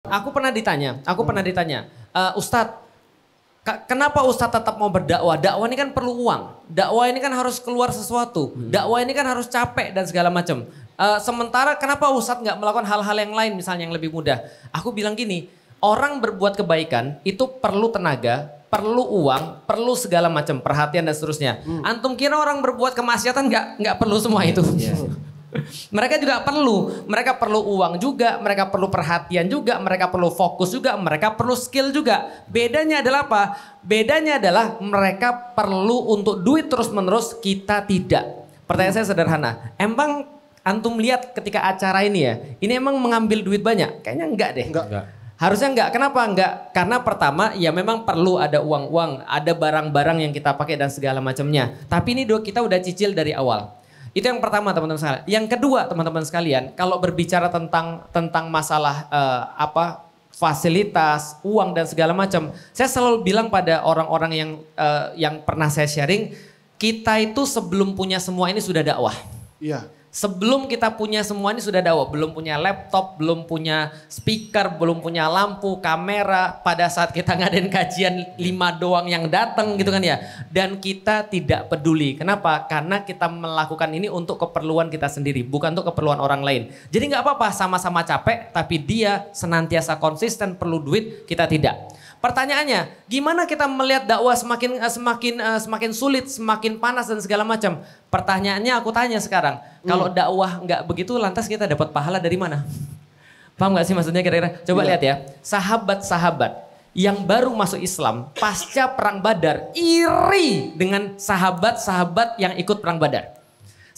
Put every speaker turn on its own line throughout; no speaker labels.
Aku pernah ditanya, Ustadz, kenapa Ustadz tetap mau berdakwah? Dakwah ini kan perlu uang. Dakwah ini kan harus keluar sesuatu. Dakwah ini kan harus capek dan segala macam. Sementara kenapa Ustadz nggak melakukan hal-hal yang lain misalnya yang lebih mudah? Aku bilang gini, orang berbuat kebaikan itu perlu tenaga, perlu uang, perlu segala macam perhatian dan seterusnya. Antum kira orang berbuat kemaksiatan nggak perlu semua itu? Mereka juga mereka perlu uang juga, mereka perlu perhatian juga, mereka perlu fokus juga, mereka perlu skill juga. Bedanya adalah apa? Bedanya adalah mereka perlu untuk duit terus menerus, kita tidak. Pertanyaan saya sederhana, emang antum lihat ketika acara ini ya, ini emang mengambil duit banyak? Kayaknya enggak deh.
Enggak.
Harusnya enggak, kenapa enggak? Karena pertama ya memang perlu ada uang-uang, ada barang-barang yang kita pakai dan segala macamnya. Tapi ini kita udah cicil dari awal. Itu yang pertama teman-teman sekalian. Yang kedua teman-teman sekalian, kalau berbicara tentang masalah fasilitas, uang dan segala macam, saya selalu bilang pada orang-orang yang pernah saya sharing, kita itu sebelum punya semua ini sudah dakwah.
Iya.
Sebelum kita punya semua ini sudah dakwah, belum punya laptop, belum punya speaker, belum punya lampu, kamera. Pada saat kita ngadain kajian 5 doang yang datang gitu kan ya. Dan kita tidak peduli. Kenapa? Karena kita melakukan ini untuk keperluan kita sendiri, bukan untuk keperluan orang lain. Jadi nggak apa-apa, sama-sama capek, tapi dia senantiasa konsisten perlu duit, kita tidak. Pertanyaannya, gimana kita melihat dakwah semakin sulit, semakin panas dan segala macam? Pertanyaannya aku tanya sekarang, kalau dakwah nggak begitu, lantas kita dapat pahala dari mana? Paham nggak sih maksudnya kira-kira? Coba lihat ya, sahabat-sahabat yang baru masuk Islam pasca perang Badar iri dengan sahabat-sahabat yang ikut perang Badar.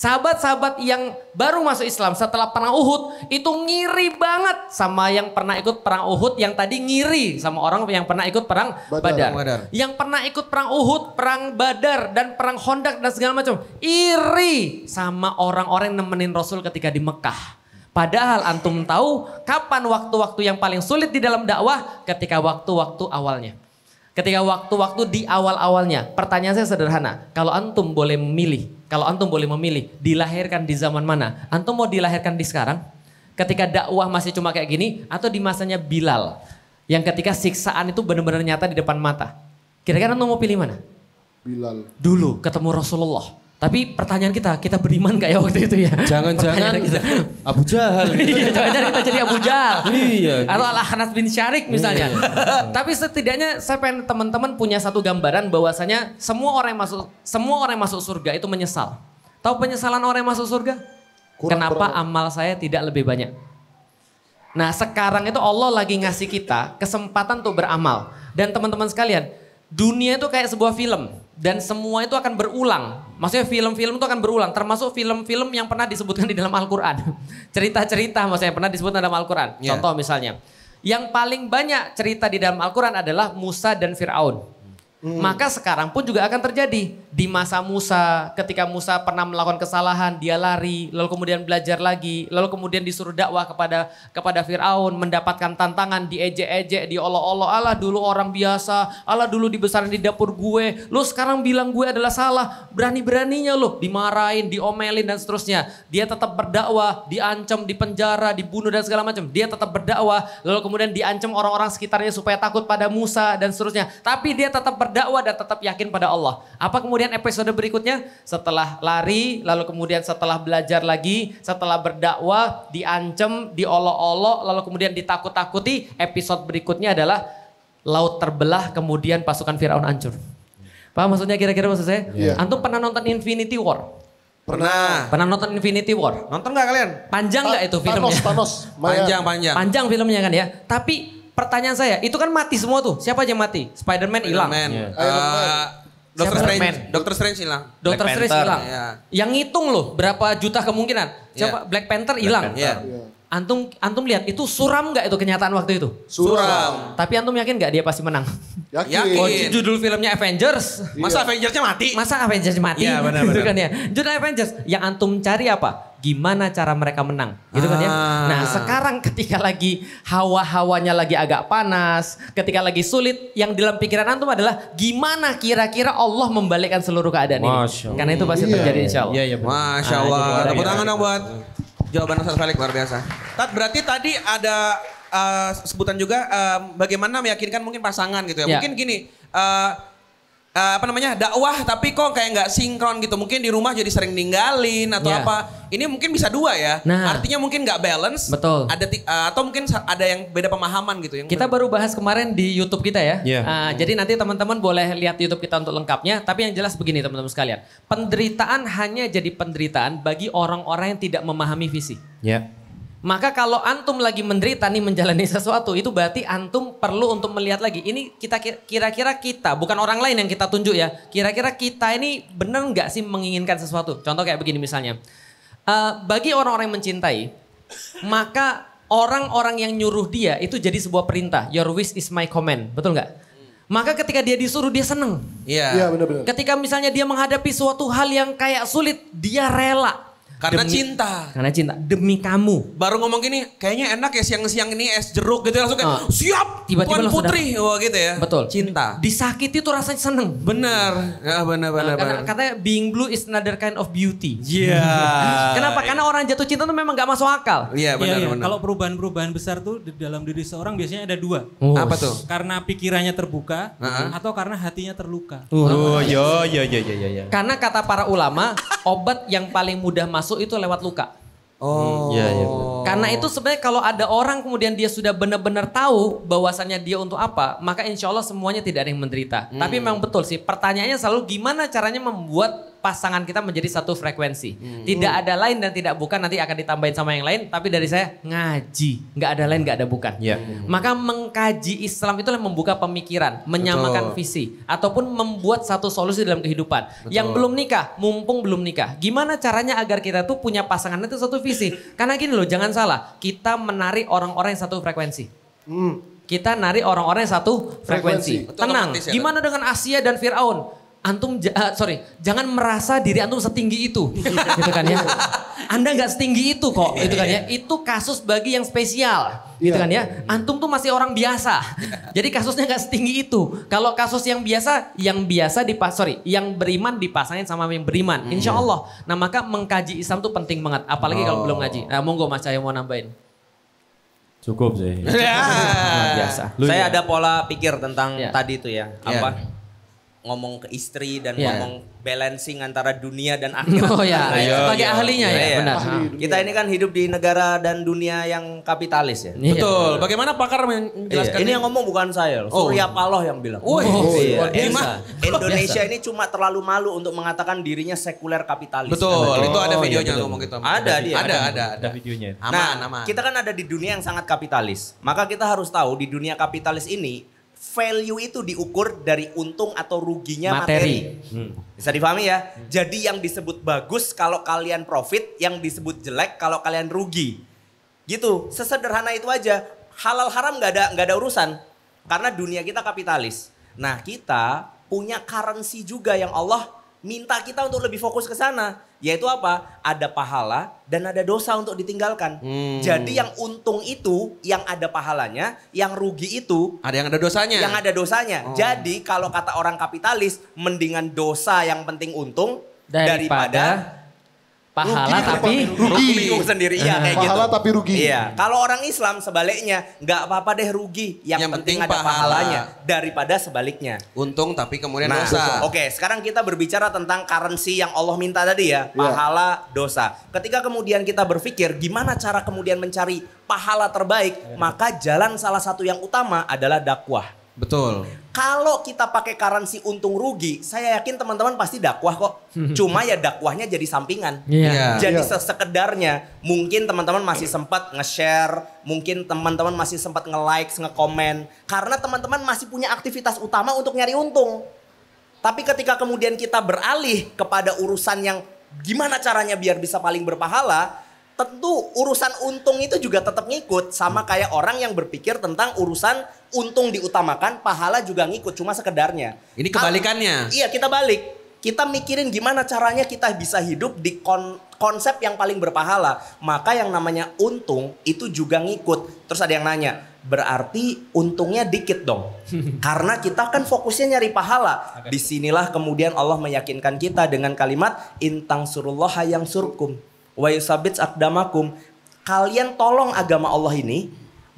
Sahabat-sahabat yang baru masuk Islam setelah perang Uhud itu ngiri banget sama yang pernah ikut perang Uhud, yang tadi ngiri sama orang yang pernah ikut perang Badar. Yang pernah ikut perang Uhud, perang Badar dan perang Khandaq dan segala macam. Iri sama orang-orang yang nemenin Rasul ketika di Mekah. Padahal antum tahu kapan waktu-waktu yang paling sulit di dalam dakwah? Ketika waktu-waktu awalnya. Ketika waktu-waktu di awal-awalnya. Pertanyaan saya sederhana, kalau antum boleh memilih, dilahirkan di zaman mana? Antum mau dilahirkan di sekarang? Ketika dakwah masih cuma kayak gini, atau di masanya Bilal? Yang ketika siksaan itu benar-benar nyata di depan mata. Kira-kira antum mau pilih mana?
Bilal.
Dulu ketemu Rasulullah. Tapi pertanyaan kita beriman gak ya waktu itu ya?
Jangan-jangan Abu Jahal.
Iya, jangan-jangan kita jadi Abu Jahal.
Iya.
Atau Al-Ahnas bin Syarik misalnya. Tapi setidaknya saya pengen teman-teman punya satu gambaran bahwasanya semua orang yang masuk surga itu menyesal. Tahu penyesalan orang yang masuk surga? Kenapa amal saya tidak lebih banyak? Nah sekarang itu Allah lagi ngasih kita kesempatan untuk beramal. Dan teman-teman sekalian, dunia itu kayak sebuah film. Dan semua itu akan berulang. Maksudnya film-film itu akan berulang. Termasuk film-film yang pernah disebutkan di dalam Al-Quran. Cerita-cerita maksudnya pernah disebutkan dalam Al-Quran. Contoh misalnya. Yang paling banyak cerita di dalam Al-Quran adalah Musa dan Fir'aun. Maka sekarang pun juga akan terjadi. Di masa Musa, ketika Musa pernah melakukan kesalahan, dia lari, lalu kemudian belajar lagi, lalu kemudian disuruh dakwah kepada Fir'aun, mendapatkan tantangan, diejek-ejek, diolok-olok, Allah dulu orang biasa, Allah dulu dibesarin di dapur gue, lu sekarang bilang gue adalah salah, berani-beraninya lu, dimarahin, diomelin dan seterusnya. Dia tetap berdakwah, diancam, dipenjara, dibunuh dan segala macam. Dia tetap berdakwah, lalu kemudian diancam orang-orang sekitarnya supaya takut pada Musa dan seterusnya. Tapi dia tetap berdakwah dan tetap yakin pada Allah. Apa kemudian episode berikutnya? Setelah lari, lalu kemudian setelah belajar lagi, setelah berdakwah, diancam, diolok-olok, lalu kemudian ditakut-takuti, episode berikutnya adalah laut terbelah, kemudian pasukan Firaun hancur. Paham maksudnya kira-kira maksud saya?
Yeah.
Antum pernah nonton Infinity War?
Pernah.
Pernah nonton Infinity War?
Nonton gak kalian?
Panjang gak itu filmnya?
Thanos.
Panjang.
Panjang filmnya kan ya. Tapi pertanyaan saya, itu kan mati semua tuh. Siapa aja yang mati? Spider-Man hilang.
Doctor Strange hilang.
Doctor Strange hilang.
Ya.
Yang ngitung loh berapa juta kemungkinan. Siapa? Black Panther hilang. Antum lihat itu suram nggak itu kenyataan waktu itu?
Suram.
Tapi antum yakin nggak dia pasti menang?
Yakin.
Oh, judul filmnya Avengers.
Masa Avengersnya mati?
Masa Avengers mati?
Iya benar-benar.
Gitu kan ya. Judul Avengers. Yang antum cari apa? Gimana cara mereka menang? Gitu kan ya. Nah sekarang ketika lagi hawa-hawanya lagi agak panas. Ketika lagi sulit. Yang dalam pikiran antum adalah gimana kira-kira Allah membalikkan seluruh keadaan ini. Karena itu pasti terjadi insya Allah.
Iya, Masya Allah. Tepuk tangan dong buat jawaban Ustaz Falik luar biasa. Berarti tadi ada sebutan juga bagaimana meyakinkan mungkin pasangan gitu ya.
Ya.
Mungkin gini, dakwah tapi kok kayak nggak sinkron gitu. Mungkin di rumah jadi sering ninggalin atau
Ya.
apa. Ini mungkin bisa dua ya.
Nah.
Artinya mungkin nggak balance.
Betul.
Atau mungkin ada yang beda pemahaman gitu.
Kita baru bahas kemarin di YouTube kita ya.
Iya.
Jadi nanti teman-teman boleh lihat YouTube kita untuk lengkapnya. Tapi yang jelas begini teman-teman sekalian. Penderitaan hanya jadi penderitaan bagi orang-orang yang tidak memahami visi.
Ya.
Maka kalau antum lagi menderita nih menjalani sesuatu, itu berarti antum perlu untuk melihat lagi. Ini kira-kira kita, bukan orang lain yang kita tunjuk ya. Kira-kira kita ini benar nggak sih menginginkan sesuatu? Contoh kayak begini misalnya. Bagi orang-orang yang mencintai, maka orang-orang yang nyuruh dia itu jadi sebuah perintah. Your wish is my command, betul nggak? Maka ketika dia disuruh dia seneng.
Iya.
Iya benar-benar.
Ketika misalnya dia menghadapi suatu hal yang kayak sulit, dia rela.
Karena cinta.
Karena cinta, demi kamu.
Baru ngomong gini, kayaknya enak ya siang-siang ini es jeruk gitu langsung kayak siap.
Tiba-tiba
Tuan
langsung
Putri, wah gitu ya.
Betul.
Cinta.
Disakiti tuh rasanya seneng.
Benar. Ya benar.
Karena katanya being blue is another kind of beauty.
Iya.
Kenapa? Karena orang jatuh cinta tuh memang gak masuk akal.
Iya
Iya,
benar.
Kalau perubahan-perubahan besar tuh di dalam diri seorang biasanya ada dua.
Apa tuh?
Karena pikirannya terbuka atau karena hatinya terluka.
Oh, ya.
Karena kata para ulama, obat yang paling mudah masuk itu lewat luka.
Oh.
Iya, iya.
Karena itu sebenarnya kalau ada orang kemudian dia sudah benar-benar tahu bahwasannya dia untuk apa, maka insya Allah semuanya tidak ada yang menderita. Tapi memang betul sih, pertanyaannya selalu gimana caranya membuat pasangan kita menjadi satu frekuensi. Tidak ada lain dan tidak bukan, nanti akan ditambahin sama yang lain. Tapi dari saya ngaji, nggak ada lain, nggak ada bukan.
Iya.
Maka mengkaji Islam itu membuka pemikiran, menyamakan visi, ataupun membuat satu solusi dalam kehidupan. Yang belum nikah, mumpung belum nikah, gimana caranya agar kita tuh punya pasangan itu satu visi? Karena gini loh, jangan salah, kita menarik orang-orang yang satu frekuensi. Kita narik orang-orang yang satu frekuensi.
Betul,
Tenang,
otomatis ya,
gimana dengan Asia dan Fir'aun? Antum, jangan merasa diri antum setinggi itu, gitu kan ya. Anda nggak setinggi itu kok, gitu kan ya. Itu kasus bagi yang spesial, gitu kan ya. Antum tuh masih orang biasa, jadi kasusnya nggak setinggi itu. Kalau kasus yang biasa yang beriman dipasangin sama yang beriman, insya Allah. Nah maka mengkaji Islam tuh penting banget, apalagi kalau belum ngaji. Nah monggo Mas Cahyo mau nambahin.
Cukup sih.
Luar biasa.
Saya ada pola pikir tentang
Ya.
tadi itu ya. Ngomong ke istri dan
Ya.
ngomong balancing antara dunia dan akhirat.
Oh ya,
Iya,
sebagai
iya.
ahlinya ya,
Iya.
benar.
Kita ini kan hidup di negara dan dunia yang kapitalis ya.
Iya.
Betul. Bagaimana pakar
Iya.
menjelaskan
Ini yang ngomong bukan saya, loh. Surya Paloh yang bilang.
Oh,
Iya.
luar biasa.
Indonesia ini cuma terlalu malu untuk mengatakan dirinya sekuler kapitalis.
Betul, itu ada
Oh,
videonya
iya, betul.
ngomong gitu.
Ada dia.
Ada.
Ada videonya.
Aman.
Kita kan ada di dunia yang sangat kapitalis. Maka kita harus tahu di dunia kapitalis ini value itu diukur dari untung atau ruginya materi. Bisa difahami ya? Jadi yang disebut bagus kalau kalian profit, yang disebut jelek kalau kalian rugi. Gitu, sesederhana itu aja. Halal haram nggak ada urusan. Karena dunia kita kapitalis. Nah, kita punya currency juga yang Allah minta kita untuk lebih fokus ke sana. Yaitu apa? Ada pahala dan ada dosa untuk ditinggalkan. Jadi yang untung itu yang ada pahalanya, yang rugi itu
Ada yang ada dosanya.
yang ada dosanya. Jadi kalau kata orang kapitalis, mendingan dosa yang penting untung daripada
pahala tapi
bingung sendiri. Iya kayak gitu.
Pahala tapi rugi.
Iya. Kalau orang Islam sebaliknya, nggak apa-apa deh rugi. Yang penting ada
pahala.
pahalanya daripada sebaliknya.
Untung tapi kemudian
Nah,
dosa.
oke, sekarang kita berbicara tentang currency yang Allah minta tadi ya, pahala, dosa. Ketika kemudian kita berpikir gimana cara kemudian mencari pahala terbaik, maka jalan salah satu yang utama adalah dakwah.
Betul.
Kalau kita pakai currency untung rugi, saya yakin teman-teman pasti dakwah kok. Cuma ya dakwahnya jadi sampingan.
Iya.
Jadi
Iya.
sekedarnya, mungkin teman-teman masih sempat nge-share, mungkin teman-teman masih sempat nge-like, nge-komen. Karena teman-teman masih punya aktivitas utama untuk nyari untung. Tapi ketika kemudian kita beralih kepada urusan yang gimana caranya biar bisa paling berpahala, tentu urusan untung itu juga tetap ngikut. Sama kayak orang yang berpikir tentang urusan untung diutamakan, pahala juga ngikut, cuma sekedarnya.
Ini kebalikannya.
Iya, kita balik. Kita mikirin gimana caranya kita bisa hidup di konsep yang paling berpahala. Maka yang namanya untung itu juga ngikut. Terus ada yang nanya, berarti untungnya dikit dong. Karena kita kan fokusnya nyari pahala. Disinilah kemudian Allah meyakinkan kita dengan kalimat intang surullaha yang surkum wa yusabits akdamakum. Kalian tolong agama Allah ini,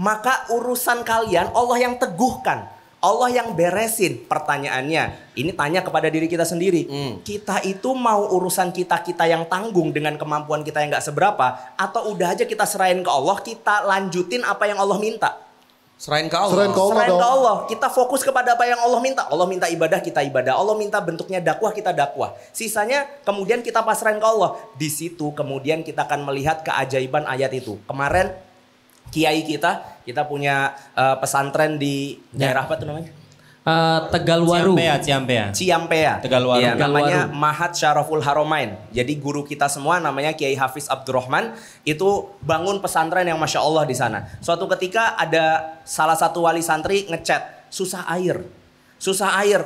Maka urusan kalian Allah yang teguhkan. Allah yang beresin. Pertanyaannya, ini tanya kepada diri kita sendiri. Kita itu mau urusan kita yang tanggung dengan kemampuan kita yang gak seberapa, atau udah aja kita serahin ke Allah, kita lanjutin apa yang Allah minta?
Serahin ke Allah.
Serahin ke Allah
Serahin
dong.
ke Allah. Kita fokus kepada apa yang Allah minta. Allah minta ibadah, kita ibadah. Allah minta bentuknya dakwah, kita dakwah. Sisanya kemudian kita pasrahin ke Allah. Di situ kemudian kita akan melihat keajaiban ayat itu. Kemarin kiai kita punya pesantren di daerah apa tuh namanya?
Tegalwaru.
Ciampea.
Tegalwaru.
Ya, namanya
Tegalwaru.
Mahat Syaraful Haromain. Jadi guru kita semua namanya Kiai Hafiz Abdurrahman itu bangun pesantren yang Masya Allah di sana. Suatu ketika ada salah satu wali santri ngechat, susah air.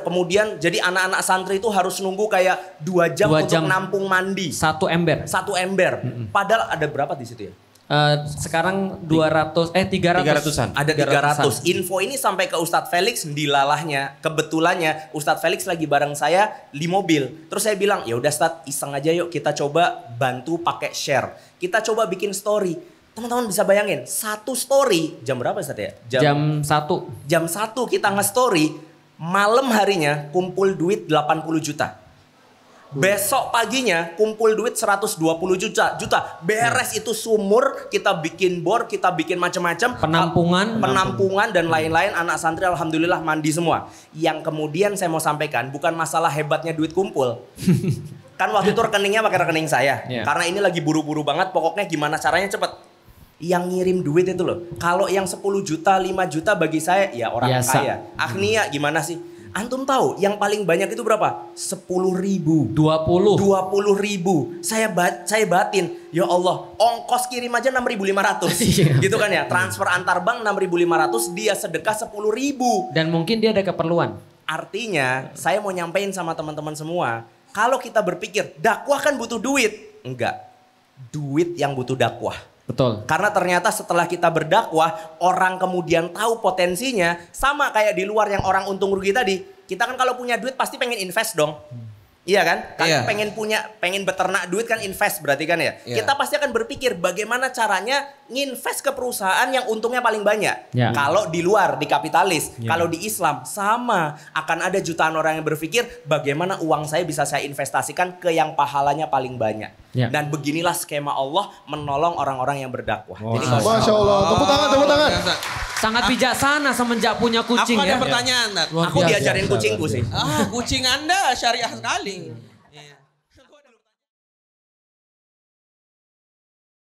Kemudian jadi anak-anak santri itu harus nunggu kayak 2 jam untuk nampung mandi.
1 ember.
1 ember. Padahal ada berapa di situ ya?
Sekarang 300-an.
Ada 300. Info ini sampai ke Ustadz Felix, dilalahnya. Kebetulannya Ustadz Felix lagi bareng saya di mobil. Terus saya bilang, ya udah Ustadz, iseng aja yuk kita coba bantu pakai share. Kita coba bikin story. Teman-teman bisa bayangin, 1 story jam berapa Ustadz ya?
Jam 1.
Jam 1 kita nge-story, malam harinya kumpul duit 80 juta. Besok paginya kumpul duit 120 juta. Beres itu sumur, kita bikin bor, kita bikin macam-macam. Penampungan dan lain-lain. Anak santri alhamdulillah mandi semua. Yang kemudian saya mau sampaikan bukan masalah hebatnya duit kumpul. Kan waktu itu rekeningnya pakai rekening saya. Karena ini lagi buru-buru banget, pokoknya gimana caranya cepet. Yang ngirim duit itu loh. Kalau yang 10 juta, 5 juta bagi saya ya orang
biasa.
kaya. Agnia gimana sih? Antum tahu yang paling banyak itu berapa? 10.000. 20.000. Saya batin. Ya Allah, ongkos kirim aja 6.500. Gitu kan ya. Transfer antar bank 6.500, dia sedekah 10.000.
Dan mungkin dia ada keperluan.
Artinya, saya mau nyampein sama teman-teman semua, kalau kita berpikir dakwah kan butuh duit. Enggak. Duit yang butuh dakwah.
Betul.
Karena ternyata setelah kita berdakwah, orang kemudian tahu potensinya. Sama kayak di luar yang orang untung rugi tadi. Kita kan kalau punya duit pasti pengen invest dong. Iya kan? Kan pengen beternak duit kan invest berarti kan ya. Kita pasti akan berpikir bagaimana caranya nginvest ke perusahaan yang untungnya paling banyak. Kalau di luar, di kapitalis. Kalau di Islam sama. Akan ada jutaan orang yang berpikir bagaimana uang saya bisa saya investasikan ke yang pahalanya paling banyak. Dan beginilah skema Allah menolong orang-orang yang berdakwah. Jadi
Masya Allah. Tepuk tangan.
Sangat bijaksana semenjak punya kucing
Aku ada
ya.
pertanyaan, Nat.
Aku diajarin kucingku sih.
Kucing Anda syariah sekali.